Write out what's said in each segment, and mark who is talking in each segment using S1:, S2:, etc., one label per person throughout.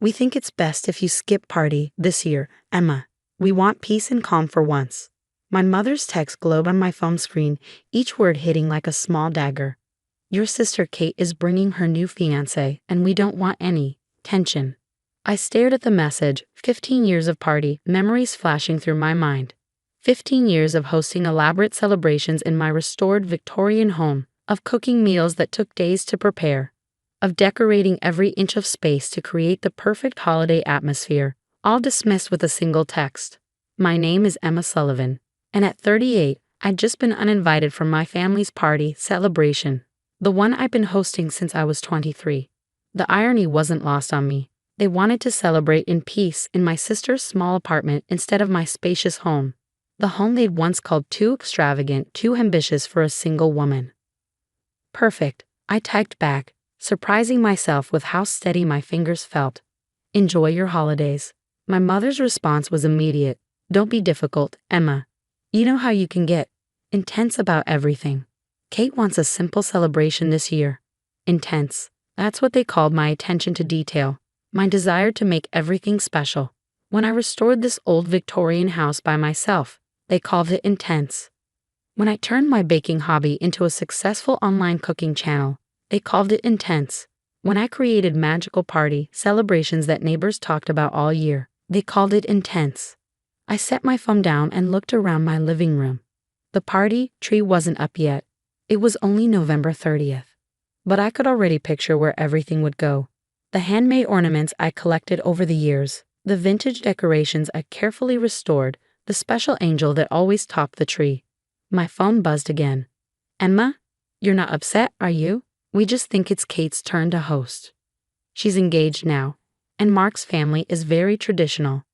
S1: We think it's best if you skip party this year, Emma. We want peace and calm for once. My mother's text glowed on my phone screen, each word hitting like a small dagger. Your sister Kate is bringing her new fiancé, and we don't want any tension. I stared at the message, 15 years of party, memories flashing through my mind. 15 years of hosting elaborate celebrations in my restored Victorian home, of cooking meals that took days to prepare, of decorating every inch of space to create the perfect holiday atmosphere, all dismissed with a single text. My name is Emma Sullivan, and at 38, I'd just been uninvited from my family's party celebration, the one I'd been hosting since I was 23. The irony wasn't lost on me. They wanted to celebrate in peace in my sister's small apartment instead of my spacious home, the home they'd once called too extravagant, too ambitious for a single woman. Perfect, I typed back, surprising myself with how steady my fingers felt. Enjoy your holidays. My mother's response was immediate. Don't be difficult, Emma. You know how you can get intense about everything. Kate wants a simple celebration this year. Intense. That's what they called my attention to detail, my desire to make everything special. When I restored this old Victorian house by myself, they called it intense. When I turned my baking hobby into a successful online cooking channel, they called it intense. When I created magical party celebrations that neighbors talked about all year, they called it intense. I set my phone down and looked around my living room. The party tree wasn't up yet. It was only November 30th. But I could already picture where everything would go. The handmade ornaments I collected over the years, the vintage decorations I carefully restored, the special angel that always topped the tree. My phone buzzed again. Emma, you're not upset, are you? We just think it's Kate's turn to host. She's engaged now, and Mark's family is very traditional.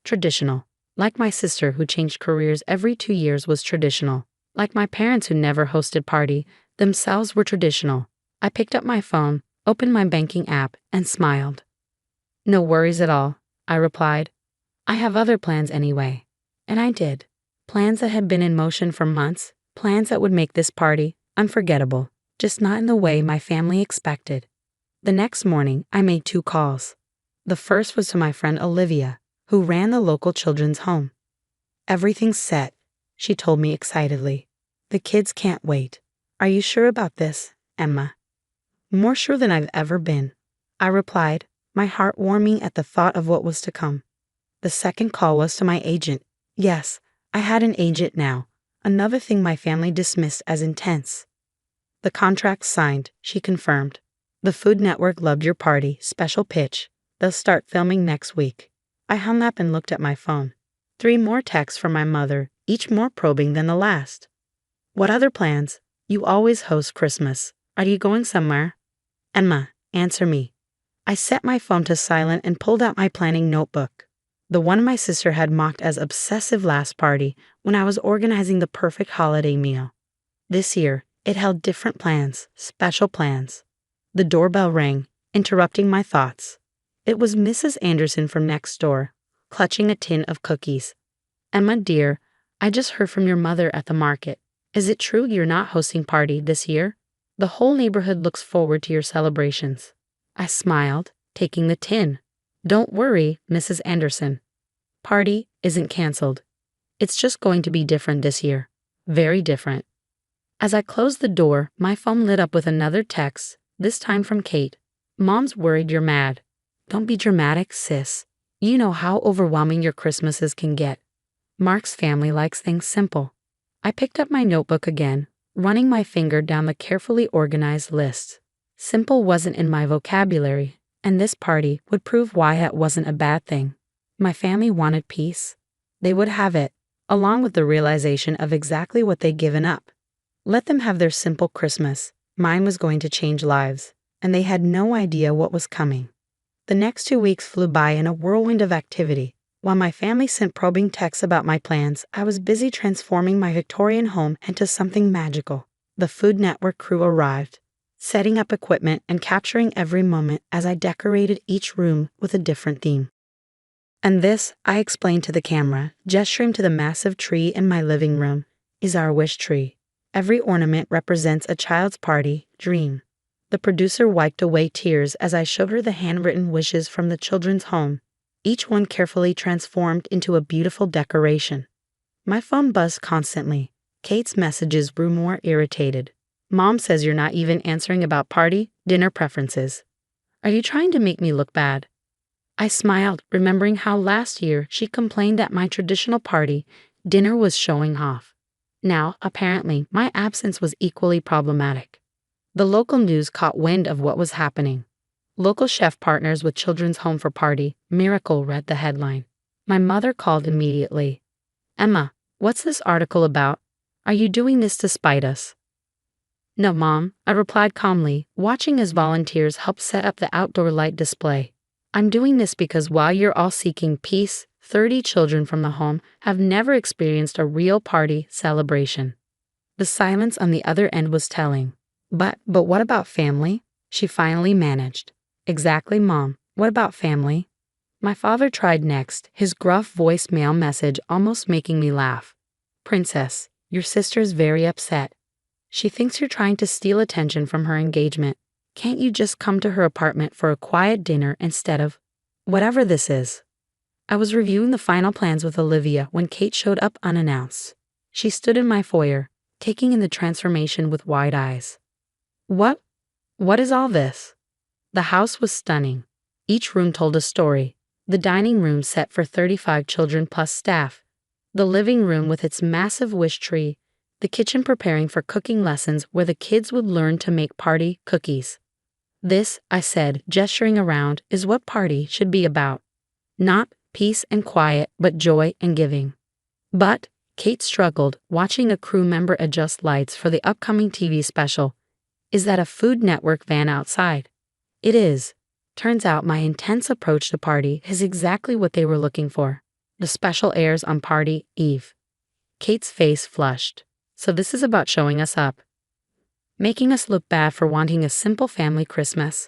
S1: Traditional. Like my sister who changed careers every 2 years was traditional. Like my parents who never hosted party, themselves were traditional. I picked up my phone, opened my banking app, and smiled. No worries at all, I replied. I have other plans anyway. And I did. Plans that had been in motion for months, plans that would make this party unforgettable, just not in the way my family expected. The next morning, I made 2 calls. The first was to my friend Olivia, who ran the local children's home. Everything's set, she told me excitedly. The kids can't wait. Are you sure about this, Emma? More sure than I've ever been, I replied, my heart warming at the thought of what was to come. The second call was to my agent. Yes, I had an agent now, another thing my family dismissed as intense. The contract's signed, she confirmed. The Food Network loved your party, special pitch. They'll start filming next week. I hung up and looked at my phone. 3 more texts from my mother, each more probing than the last. What other plans? You always host Christmas. Are you going somewhere? Emma, answer me. I set my phone to silent and pulled out my planning notebook. The one my sister had mocked as obsessive last party when I was organizing the perfect holiday meal. This year, it held different plans, special plans. The doorbell rang, interrupting my thoughts. It was Mrs. Anderson from next door, clutching a tin of cookies. Emma, dear, I just heard from your mother at the market. Is it true you're not hosting party this year? The whole neighborhood looks forward to your celebrations. I smiled, taking the tin. Don't worry, Mrs. Anderson. Party isn't canceled. It's just going to be different this year. Very different. As I closed the door, my phone lit up with another text, this time from Kate. Mom's worried you're mad. Don't be dramatic, sis. You know how overwhelming your Christmases can get. Mark's family likes things simple. I picked up my notebook again, running my finger down the carefully organized list. Simple wasn't in my vocabulary, and this party would prove why that wasn't a bad thing. My family wanted peace. They would have it, along with the realization of exactly what they'd given up. Let them have their simple Christmas. Mine was going to change lives, and they had no idea what was coming. The next 2 weeks flew by in a whirlwind of activity. While my family sent probing texts about my plans, I was busy transforming my Victorian home into something magical. The Food Network crew arrived, setting up equipment and capturing every moment as I decorated each room with a different theme. And this, I explained to the camera, gesturing to the massive tree in my living room, is our wish tree. Every ornament represents a child's party, dream. The producer wiped away tears as I showed her the handwritten wishes from the children's home, each one carefully transformed into a beautiful decoration. My phone buzzed constantly. Kate's messages grew more irritated. Mom says you're not even answering about party, dinner preferences. Are you trying to make me look bad? I smiled, remembering how last year she complained that my traditional party, dinner, was showing off. Now, apparently, my absence was equally problematic. The local news caught wind of what was happening. Local chef partners with children's home for party, miracle, read the headline. My mother called immediately. Emma, what's this article about? Are you doing this to spite us? No, Mom, I replied calmly, watching as volunteers helped set up the outdoor light display. I'm doing this because while you're all seeking peace, 30 children from the home have never experienced a real party celebration. The silence on the other end was telling. But what about family? She finally managed. Exactly, Mom. What about family? My father tried next, his gruff voicemail message almost making me laugh. Princess, your sister's very upset. She thinks you're trying to steal attention from her engagement. Can't you just come to her apartment for a quiet dinner instead of whatever this is? I was reviewing the final plans with Olivia when Kate showed up unannounced. She stood in my foyer, taking in the transformation with wide eyes. What is all this? The house was stunning. Each room told a story. The dining room set for 35 children plus staff. The living room with its massive wish tree. The kitchen preparing for cooking lessons where the kids would learn to make party cookies. This, I said, gesturing around, is what party should be about. Not peace and quiet, but joy and giving. But Kate struggled, watching a crew member adjust lights for the upcoming TV special. Is that a Food Network van outside? It is. Turns out my intense approach to party is exactly what they were looking for. The special airs on party eve. Kate's face flushed. So this is about showing us up. Making us look bad for wanting a simple family Christmas.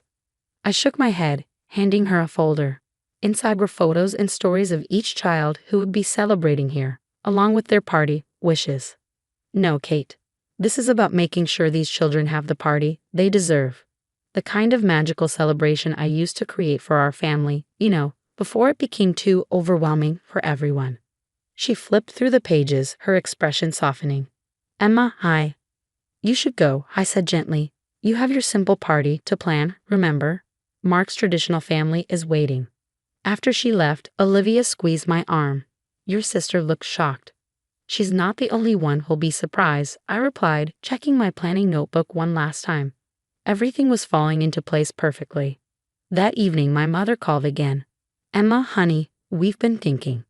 S1: I shook my head, handing her a folder. Inside were photos and stories of each child who would be celebrating here, along with their party wishes. No, Kate. This is about making sure these children have the party they deserve. The kind of magical celebration I used to create for our family, before it became too overwhelming for everyone. She flipped through the pages, her expression softening. Emma, hi. You should go, I said gently. You have your simple party to plan, remember? Mark's traditional family is waiting. After she left, Olivia squeezed my arm. Your sister looked shocked. She's not the only one who'll be surprised, I replied, checking my planning notebook one last time. Everything was falling into place perfectly. That evening, my mother called again. Emma, honey, we've been thinking.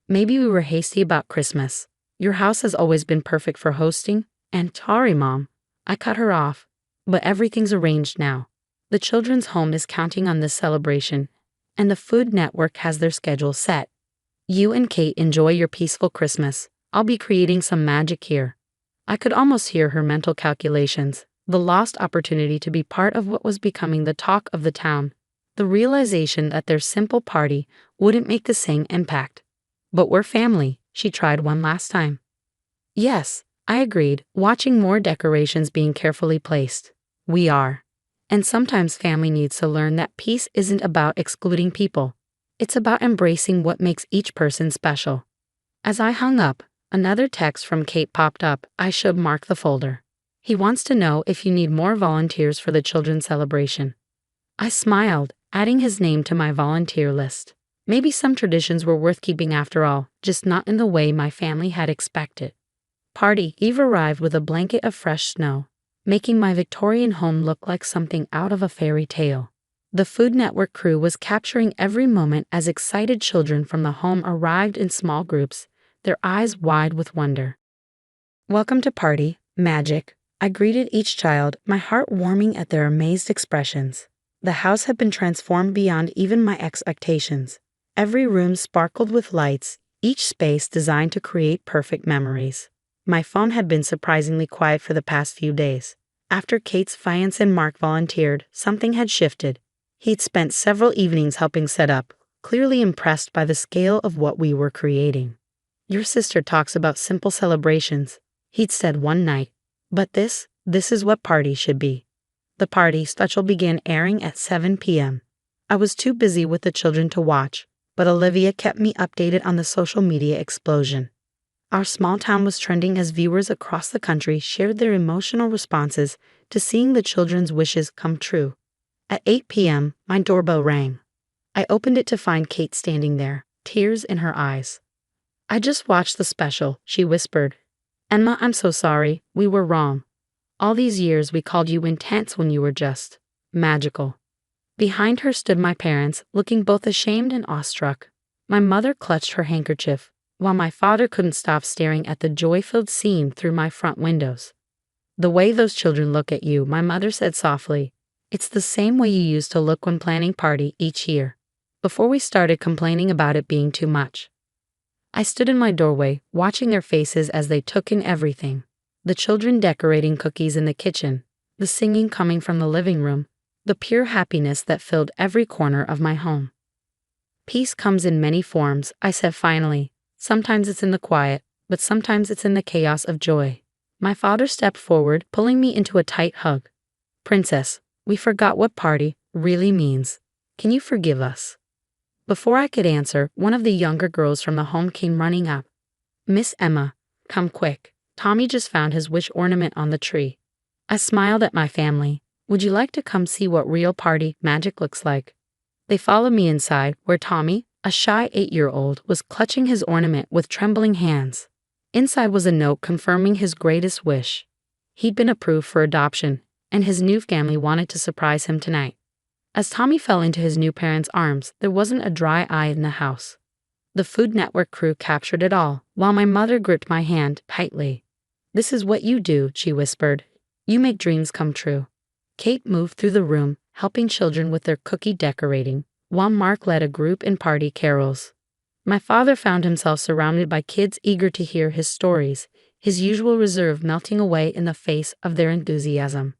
S1: Maybe we were hasty about Christmas. Your house has always been perfect for hosting, and sorry, Mom. I cut her off. But everything's arranged now. The children's home is counting on this celebration, and the Food Network has their schedule set. You and Kate enjoy your peaceful Christmas. I'll be creating some magic here. I could almost hear her mental calculations, the lost opportunity to be part of what was becoming the talk of the town, the realization that their simple party wouldn't make the same impact. But we're family, she tried one last time. Yes, I agreed, watching more decorations being carefully placed. We are. And sometimes family needs to learn that peace isn't about excluding people. It's about embracing what makes each person special. As I hung up, another text from Kate popped up. I showed Mark the folder. He wants to know if you need more volunteers for the children's celebration. I smiled, adding his name to my volunteer list. Maybe some traditions were worth keeping after all, just not in the way my family had expected. Party Eve arrived with a blanket of fresh snow, making my Victorian home look like something out of a fairy tale. The Food Network crew was capturing every moment as excited children from the home arrived in small groups, their eyes wide with wonder. Welcome to Party, Magic. I greeted each child, my heart warming at their amazed expressions. The house had been transformed beyond even my expectations. Every room sparkled with lights, each space designed to create perfect memories. My phone had been surprisingly quiet for the past few days. After Kate's fiancé and Mark volunteered, something had shifted. He'd spent several evenings helping set up, clearly impressed by the scale of what we were creating. Your sister talks about simple celebrations, he'd said one night. But this is what party should be. The party special began airing at 7 p.m. I was too busy with the children to watch, but Olivia kept me updated on the social media explosion. Our small town was trending as viewers across the country shared their emotional responses to seeing the children's wishes come true. At 8 p.m., my doorbell rang. I opened it to find Kate standing there, tears in her eyes. "I just watched the special," she whispered. "Emma, I'm so sorry, we were wrong. All these years we called you intense when you were just magical." Behind her stood my parents, looking both ashamed and awestruck. My mother clutched her handkerchief, while my father couldn't stop staring at the joy-filled scene through my front windows. "The way those children look at you," my mother said softly. "It's the same way you used to look when planning party each year, before we started complaining about it being too much." I stood in my doorway, watching their faces as they took in everything. The children decorating cookies in the kitchen, the singing coming from the living room, the pure happiness that filled every corner of my home. "Peace comes in many forms," I said finally. "Sometimes it's in the quiet, but sometimes it's in the chaos of joy." My father stepped forward, pulling me into a tight hug. "Princess, we forgot what party really means. Can you forgive us?" Before I could answer, one of the younger girls from the home came running up. "Miss Emma, come quick. Tommy just found his wish ornament on the tree." I smiled at my family. "Would you like to come see what real party magic looks like?" They followed me inside, where Tommy, a shy 8-year-old, was clutching his ornament with trembling hands. Inside was a note confirming his greatest wish. He'd been approved for adoption, and his new family wanted to surprise him tonight. As Tommy fell into his new parents' arms, there wasn't a dry eye in the house. The Food Network crew captured it all, while my mother gripped my hand tightly. "This is what you do," she whispered. "You make dreams come true." Kate moved through the room, helping children with their cookie decorating, while Mark led a group in party carols. My father found himself surrounded by kids eager to hear his stories, his usual reserve melting away in the face of their enthusiasm.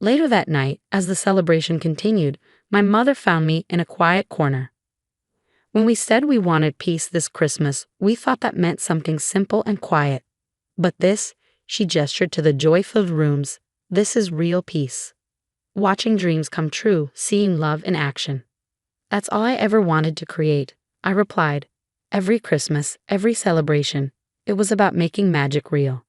S1: Later that night, as the celebration continued, my mother found me in a quiet corner. "When we said we wanted peace this Christmas, we thought that meant something simple and quiet. But this," she gestured to the joy-filled rooms, "this is real peace. Watching dreams come true, seeing love in action. That's all I ever wanted to create," I replied. Every Christmas, every celebration, it was about making magic real.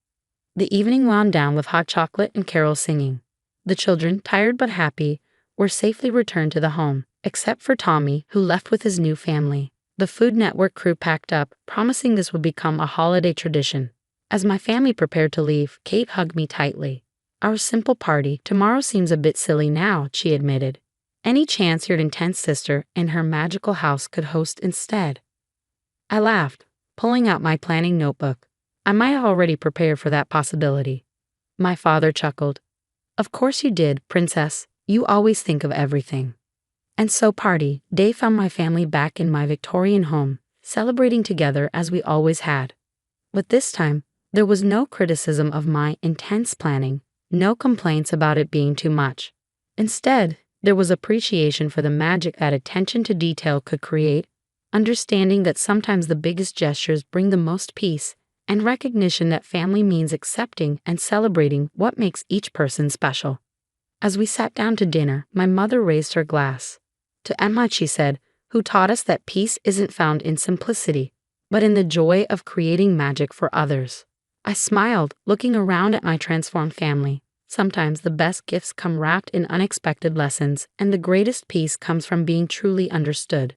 S1: The evening wound down with hot chocolate and carol singing. The children, tired but happy, were safely returned to the home, except for Tommy, who left with his new family. The Food Network crew packed up, promising this would become a holiday tradition. As my family prepared to leave, Kate hugged me tightly. "Our simple party tomorrow seems a bit silly now," she admitted. "Any chance your intense sister and her magical house could host instead?" I laughed, pulling out my planning notebook. I might have already prepared for that possibility. My father chuckled. "Of course you did, Princess. You always think of everything." And so party day found my family back in my Victorian home, celebrating together as we always had. But this time, there was no criticism of my intense planning, no complaints about it being too much. Instead, there was appreciation for the magic that attention to detail could create, understanding that sometimes the biggest gestures bring the most peace, and recognition that family means accepting and celebrating what makes each person special. As we sat down to dinner, my mother raised her glass. "To Emma," she said, "who taught us that peace isn't found in simplicity, but in the joy of creating magic for others." I smiled, looking around at my transformed family. Sometimes the best gifts come wrapped in unexpected lessons, and the greatest peace comes from being truly understood.